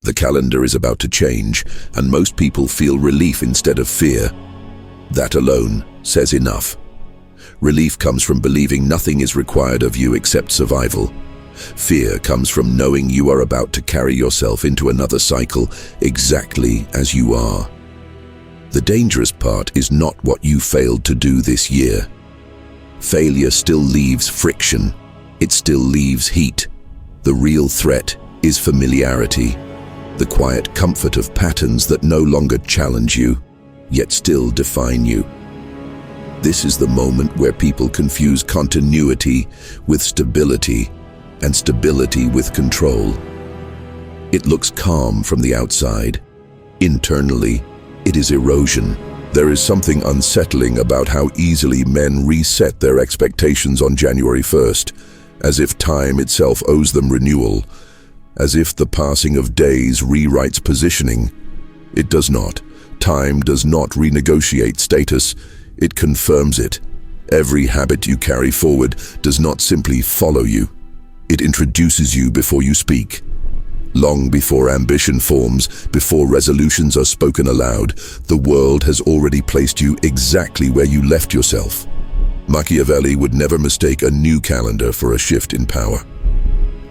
The calendar is about to change, and most people feel relief instead of fear. That alone says enough. Relief comes from believing nothing is required of you except survival. Fear comes from knowing you are about to carry yourself into another cycle exactly as you are. The dangerous part is not what you failed to do this year. Failure still leaves friction. It still leaves heat. The real threat is familiarity, the quiet comfort of patterns that no longer challenge you, yet still define you. This is the moment where people confuse continuity with stability, and stability with control. It looks calm from the outside. Internally, it is erosion. There is something unsettling about how easily men reset their expectations on January 1st, as if time itself owes them renewal, as if the passing of days rewrites positioning. It does not. Time does not renegotiate status, it confirms it. Every habit you carry forward does not simply follow you. It introduces you before you speak. Long before ambition forms, before resolutions are spoken aloud, the world has already placed you exactly where you left yourself. Machiavelli would never mistake a new calendar for a shift in power.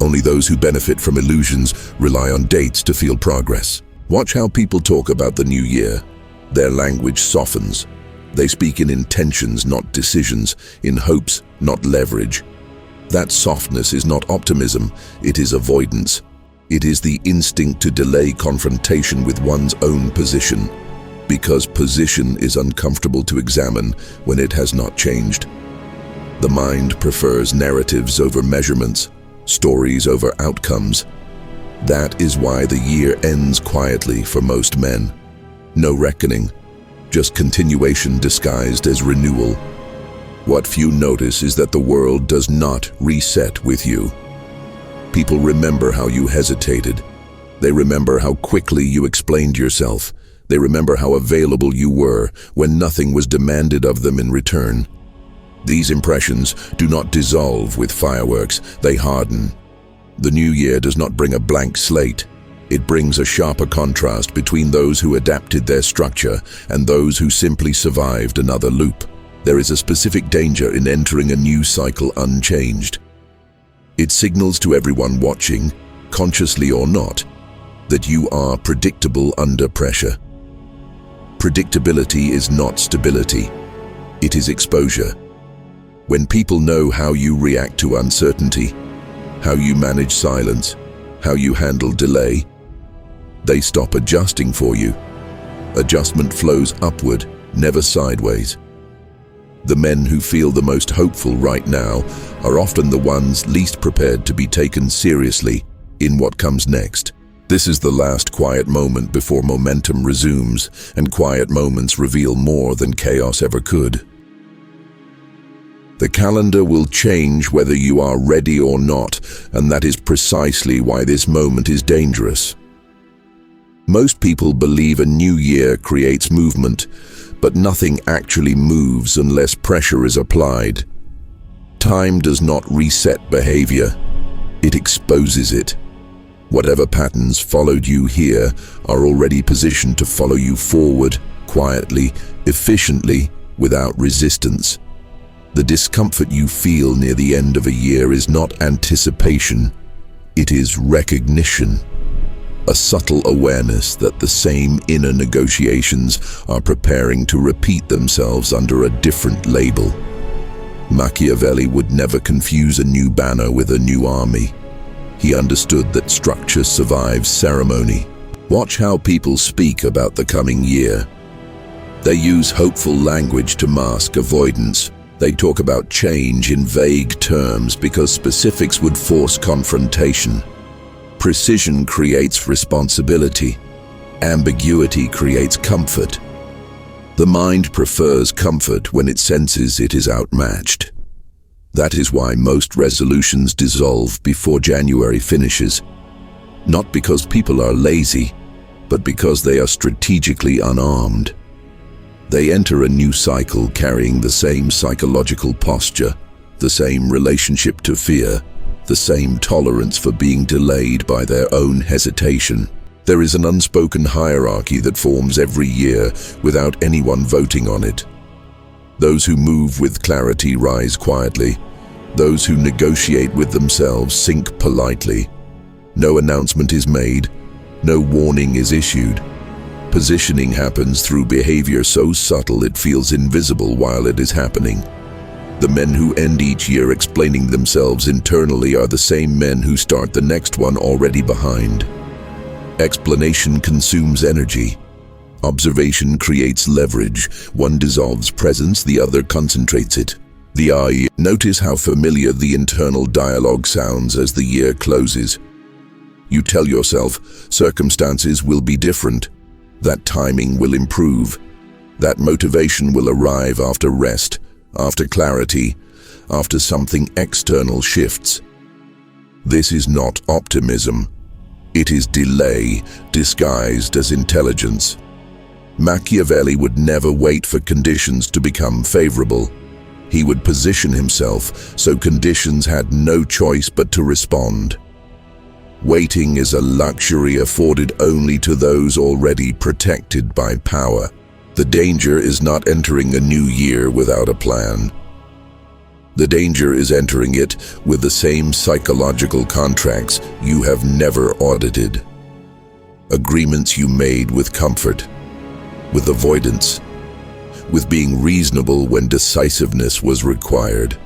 Only those who benefit from illusions rely on dates to feel progress. Watch how people talk about the new year. Their language softens. They speak in intentions, not decisions, in hopes, not leverage. That softness is not optimism, it is avoidance. It is the instinct to delay confrontation with one's own position, because position is uncomfortable to examine when it has not changed. The mind prefers narratives over measurements, stories over outcomes. That is why the year ends quietly for most men. No reckoning, just continuation disguised as renewal. What few notice is that the world does not reset with you. People remember how you hesitated. They remember how quickly you explained yourself. They remember how available you were when nothing was demanded of them in return. These impressions do not dissolve with fireworks, they harden. The new year does not bring a blank slate. It brings a sharper contrast between those who adapted their structure and those who simply survived another loop. There is a specific danger in entering a new cycle unchanged. It signals to everyone watching, consciously or not, that you are predictable under pressure. Predictability is not stability. It is exposure. When people know how you react to uncertainty, how you manage silence, how you handle delay, they stop adjusting for you. Adjustment flows upward, never sideways. The men who feel the most hopeful right now are often the ones least prepared to be taken seriously in what comes next. This is the last quiet moment before momentum resumes, and quiet moments reveal more than chaos ever could. The calendar will change whether you are ready or not, and that is precisely why this moment is dangerous. Most people believe a new year creates movement, but nothing actually moves unless pressure is applied. Time does not reset behavior, it exposes it. Whatever patterns followed you here are already positioned to follow you forward, quietly, efficiently, without resistance. The discomfort you feel near the end of a year is not anticipation, it is recognition. A subtle awareness that the same inner negotiations are preparing to repeat themselves under a different label. Machiavelli would never confuse a new banner with a new army. He understood that structure survives ceremony. Watch how people speak about the coming year. They use hopeful language to mask avoidance. They talk about change in vague terms because specifics would force confrontation. Precision creates responsibility. Ambiguity creates comfort. The mind prefers comfort when it senses it is outmatched. That is why most resolutions dissolve before January finishes. Not because people are lazy, but because they are strategically unarmed. They enter a new cycle carrying the same psychological posture, the same relationship to fear, the same tolerance for being delayed by their own hesitation. There is an unspoken hierarchy that forms every year without anyone voting on it. Those who move with clarity rise quietly. Those who negotiate with themselves sink politely. No announcement is made. No warning is issued. Positioning happens through behavior so subtle it feels invisible while it is happening. The men who end each year explaining themselves internally are the same men who start the next one already behind. Explanation consumes energy. Observation creates leverage. One dissolves presence, the other concentrates it. The eye. Notice how familiar the internal dialogue sounds as the year closes. You tell yourself, circumstances will be different. That timing will improve. That motivation will arrive after rest, after clarity, after something external shifts. This is not optimism. It is delay, disguised as intelligence. Machiavelli would never wait for conditions to become favorable. He would position himself so conditions had no choice but to respond. Waiting is a luxury afforded only to those already protected by power. The danger is not entering a new year without a plan. The danger is entering it with the same psychological contracts you have never audited. Agreements you made with comfort, with avoidance, with being reasonable when decisiveness was required.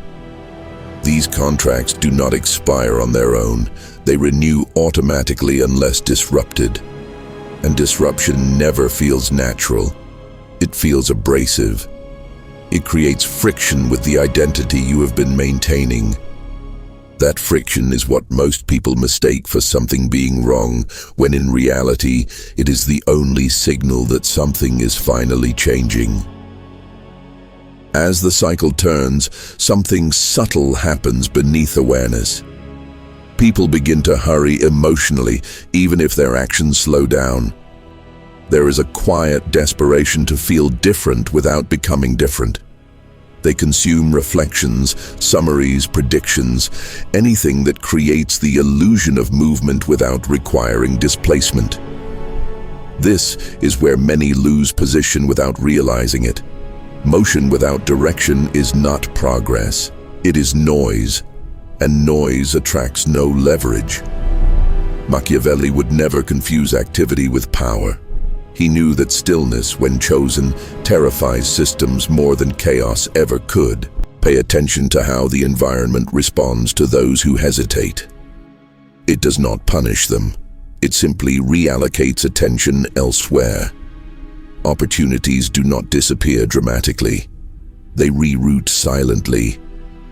These contracts do not expire on their own. They renew automatically unless disrupted. And disruption never feels natural. It feels abrasive. It creates friction with the identity you have been maintaining. That friction is what most people mistake for something being wrong, when in reality, it is the only signal that something is finally changing. As the cycle turns, something subtle happens beneath awareness. People begin to hurry emotionally, even if their actions slow down. There is a quiet desperation to feel different without becoming different. They consume reflections, summaries, predictions, anything that creates the illusion of movement without requiring displacement. This is where many lose position without realizing it. Motion without direction is not progress. It is noise, and noise attracts no leverage. Machiavelli would never confuse activity with power. He knew that stillness, when chosen, terrifies systems more than chaos ever could. Pay attention to how the environment responds to those who hesitate. It does not punish them. It simply reallocates attention elsewhere. Opportunities do not disappear dramatically. They reroute silently.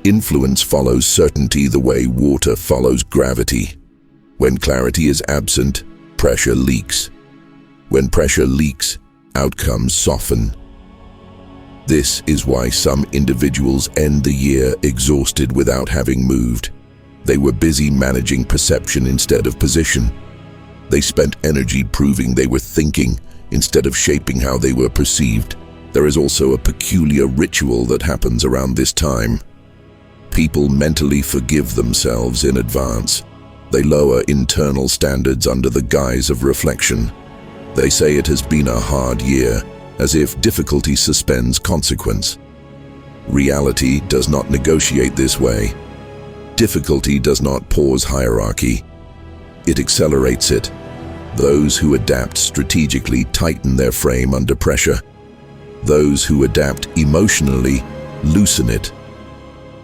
Influence follows certainty the way water follows gravity. When clarity is absent, pressure leaks. When pressure leaks, outcomes soften. This is why some individuals end the year exhausted without having moved. They were busy managing perception instead of position. They spent energy proving they were thinking instead of shaping how they were perceived. There is also a peculiar ritual that happens around this time. People mentally forgive themselves in advance. They lower internal standards under the guise of reflection. They say it has been a hard year, as if difficulty suspends consequence. Reality does not negotiate this way. Difficulty does not pause hierarchy. It accelerates it. Those who adapt strategically tighten their frame under pressure. Those who adapt emotionally loosen it.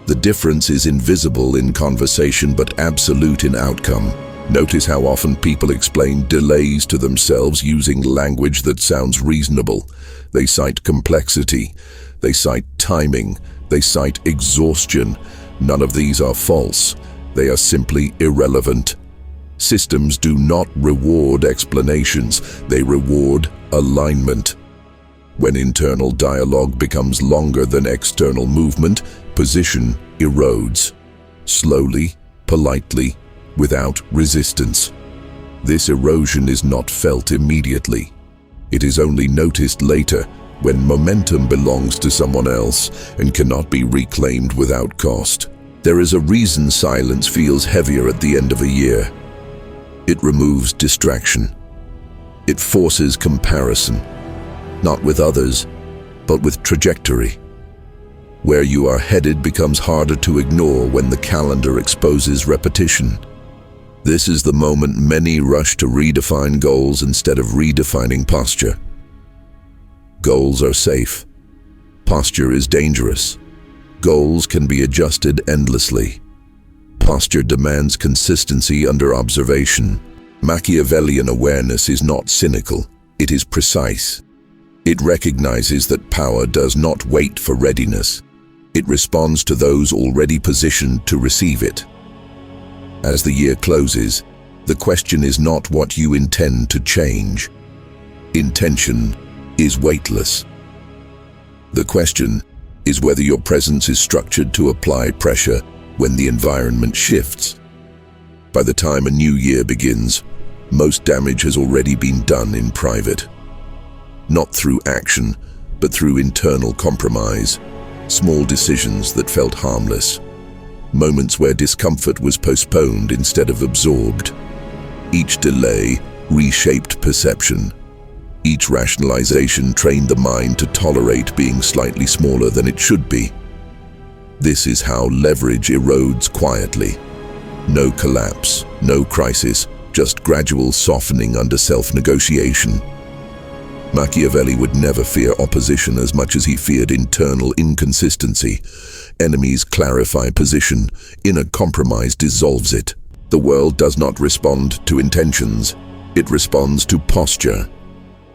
The difference is invisible in conversation but absolute in outcome. Notice how often people explain delays to themselves using language that sounds reasonable. They cite complexity. They cite timing. They cite exhaustion. None of these are false. They are simply irrelevant. Systems do not reward explanations. They reward alignment. When internal dialogue becomes longer than external movement, position erodes. Slowly, politely, without resistance. This erosion is not felt immediately. It is only noticed later, when momentum belongs to someone else and cannot be reclaimed without cost. There is a reason silence feels heavier at the end of a year. It removes distraction. It forces comparison, not with others, but with trajectory. Where you are headed becomes harder to ignore when the calendar exposes repetition. This is the moment many rush to redefine goals instead of redefining posture. Goals are safe. Posture is dangerous. Goals can be adjusted endlessly. Posture demands consistency under observation. Machiavellian awareness is not cynical, it is precise. It recognizes that power does not wait for readiness. It responds to those already positioned to receive it. As the year closes, the question is not what you intend to change. Intention is weightless. The question is whether your presence is structured to apply pressure when the environment shifts. By the time a new year begins, most damage has already been done in private. Not through action, but through internal compromise. Small decisions that felt harmless. Moments where discomfort was postponed instead of absorbed. Each delay reshaped perception. Each rationalization trained the mind to tolerate being slightly smaller than it should be. This is how leverage erodes quietly. No collapse, no crisis, just gradual softening under self-negotiation. Machiavelli would never fear opposition as much as he feared internal inconsistency. Enemies clarify position, inner compromise dissolves it. The world does not respond to intentions, it responds to posture.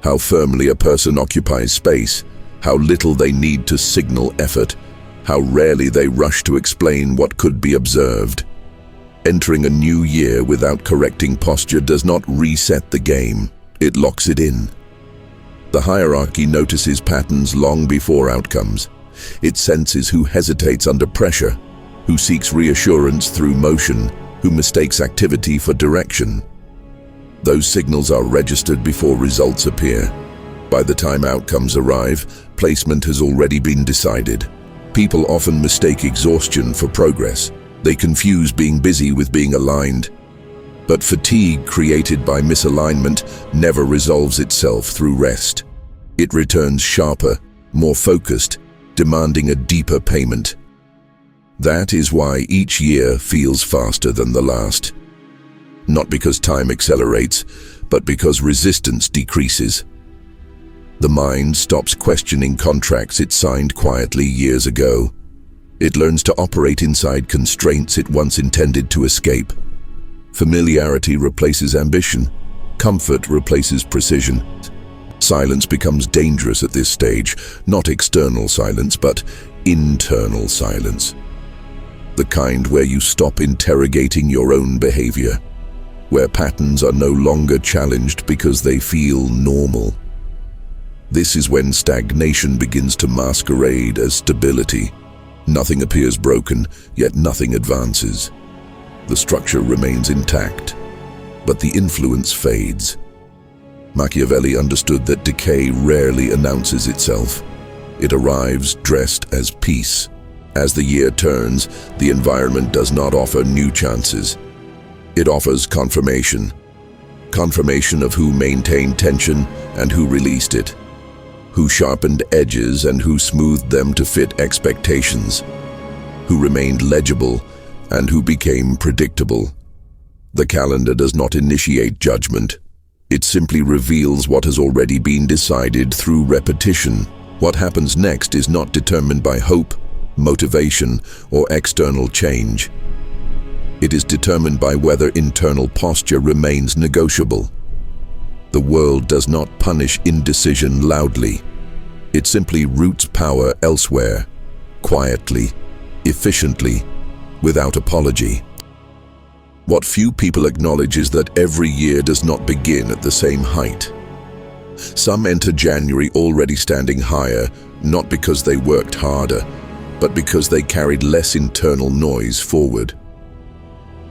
How firmly a person occupies space, how little they need to signal effort, how rarely they rush to explain what could be observed. Entering a new year without correcting posture does not reset the game, it locks it in. The hierarchy notices patterns long before outcomes. It senses who hesitates under pressure, who seeks reassurance through motion, who mistakes activity for direction. Those signals are registered before results appear. By the time outcomes arrive, placement has already been decided. People often mistake exhaustion for progress. They confuse being busy with being aligned. But fatigue created by misalignment never resolves itself through rest. It returns sharper, more focused, demanding a deeper payment. That is why each year feels faster than the last. Not because time accelerates, but because resistance decreases. The mind stops questioning contracts it signed quietly years ago. It learns to operate inside constraints it once intended to escape. Familiarity replaces ambition. Comfort replaces precision. Silence becomes dangerous at this stage, not external silence, but internal silence. The kind where you stop interrogating your own behavior, where patterns are no longer challenged because they feel normal. This is when stagnation begins to masquerade as stability. Nothing appears broken, yet nothing advances. The structure remains intact, but the influence fades. Machiavelli understood that decay rarely announces itself. It arrives dressed as peace. As the year turns, the environment does not offer new chances. It offers confirmation. Confirmation of who maintained tension and who released it. Who sharpened edges and who smoothed them to fit expectations. Who remained legible and who became predictable. The calendar does not initiate judgment. It simply reveals what has already been decided through repetition. What happens next is not determined by hope, motivation, or external change. It is determined by whether internal posture remains negotiable. The world does not punish indecision loudly. It simply roots power elsewhere, quietly, efficiently, without apology. What few people acknowledge is that every year does not begin at the same height. Some enter January already standing higher, not because they worked harder, but because they carried less internal noise forward.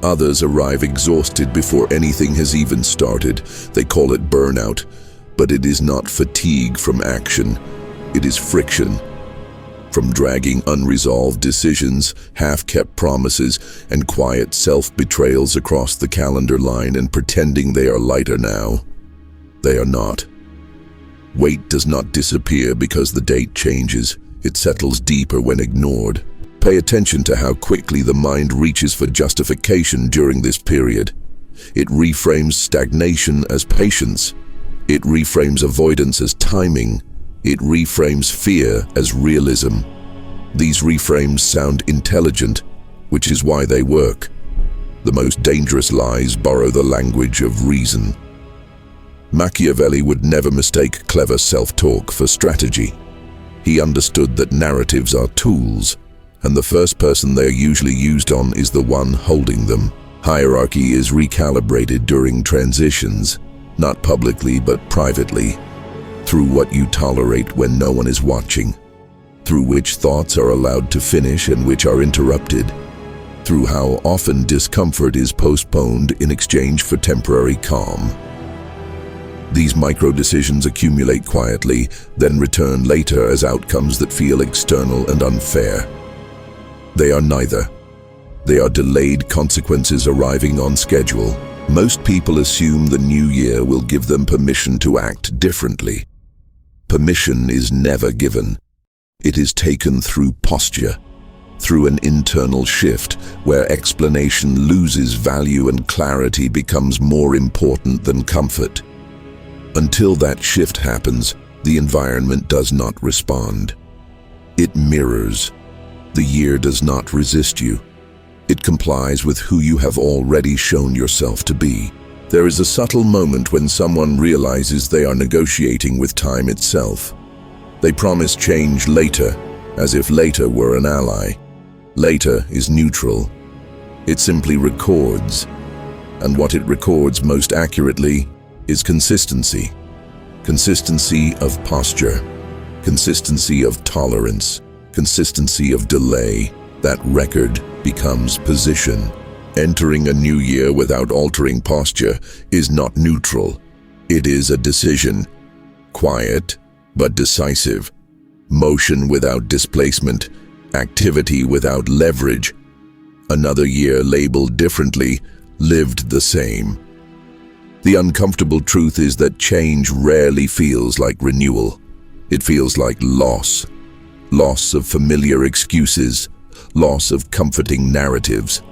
Others arrive exhausted before anything has even started. They call it burnout, but it is not fatigue from action. It is friction. From dragging unresolved decisions, half-kept promises, and quiet self-betrayals across the calendar line and pretending they are lighter now. They are not. Weight does not disappear because the date changes. It settles deeper when ignored. Pay attention to how quickly the mind reaches for justification during this period. It reframes stagnation as patience. It reframes avoidance as timing. It reframes fear as realism. These reframes sound intelligent, which is why they work. The most dangerous lies borrow the language of reason. Machiavelli would never mistake clever self-talk for strategy. He understood that narratives are tools, and the first person they are usually used on is the one holding them. Hierarchy is recalibrated during transitions, not publicly but privately, through what you tolerate when no one is watching, through which thoughts are allowed to finish and which are interrupted, through how often discomfort is postponed in exchange for temporary calm. These micro-decisions accumulate quietly, then return later as outcomes that feel external and unfair. They are neither. They are delayed consequences arriving on schedule. Most people assume the new year will give them permission to act differently. Permission is never given. It is taken through posture, through an internal shift where explanation loses value and clarity becomes more important than comfort. Until that shift happens, the environment does not respond. It mirrors. The year does not resist you. It complies with who you have already shown yourself to be. There is a subtle moment when someone realizes they are negotiating with time itself. They promise change later, as if later were an ally. Later is neutral. It simply records. And what it records most accurately is consistency. Consistency of posture. Consistency of tolerance. Consistency of delay. That record becomes position. Entering a new year without altering posture is not neutral. It is a decision. Quiet, but decisive. Motion without displacement. Activity without leverage. Another year labeled differently, lived the same. The uncomfortable truth is that change rarely feels like renewal. It feels like loss. Loss of familiar excuses. Loss of comforting narratives.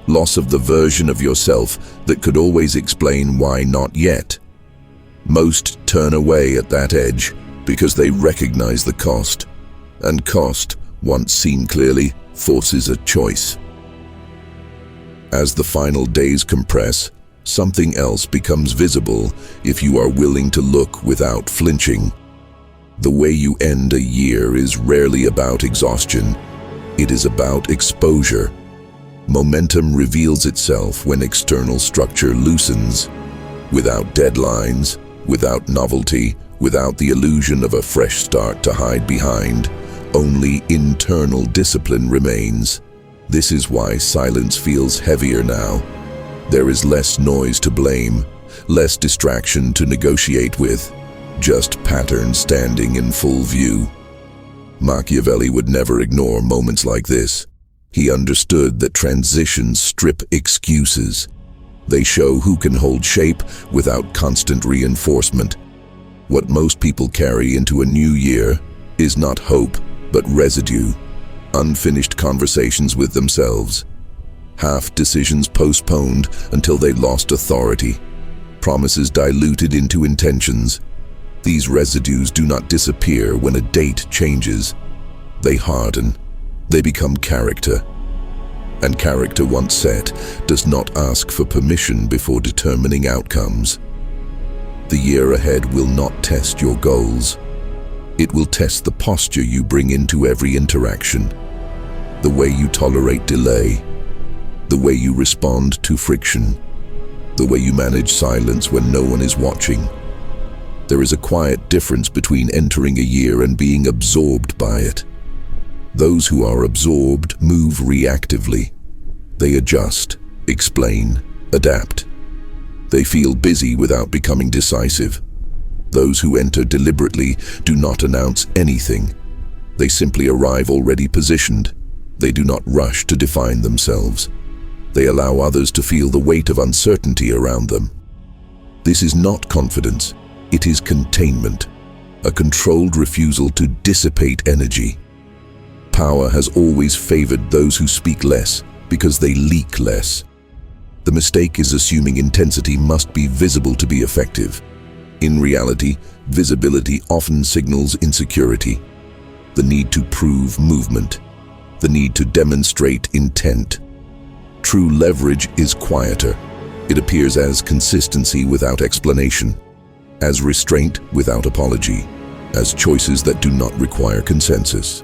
Loss of the version of yourself that could always explain why not yet. Most turn away at that edge because they recognize the cost. And cost, once seen clearly, forces a choice. As the final days compress, something else becomes visible if you are willing to look without flinching. The way you end a year is rarely about exhaustion. It is about exposure. Momentum reveals itself when external structure loosens. Without deadlines, without novelty, without the illusion of a fresh start to hide behind, only internal discipline remains. This is why silence feels heavier now. There is less noise to blame, less distraction to negotiate with, just patterns standing in full view. Machiavelli would never ignore moments like this. He understood that transitions strip excuses. They show who can hold shape without constant reinforcement. What most people carry into a new year is not hope, but residue. Unfinished conversations with themselves. Half decisions postponed until they lost authority. Promises diluted into intentions. These residues do not disappear when a date changes. They harden. They become character. And character once set does not ask for permission before determining outcomes. The year ahead will not test your goals. It will test the posture you bring into every interaction, the way you tolerate delay, the way you respond to friction, the way you manage silence when no one is watching. There is a quiet difference between entering a year and being absorbed by it. Those who are absorbed move reactively. They adjust, explain, adapt. They feel busy without becoming decisive. Those who enter deliberately do not announce anything. They simply arrive already positioned. They do not rush to define themselves. They allow others to feel the weight of uncertainty around them. This is not confidence. It is containment, a controlled refusal to dissipate energy. Power has always favored those who speak less because they leak less. The mistake is assuming intensity must be visible to be effective. In reality, visibility often signals insecurity, the need to prove movement, the need to demonstrate intent. True leverage is quieter. It appears as consistency without explanation, as restraint without apology, as choices that do not require consensus.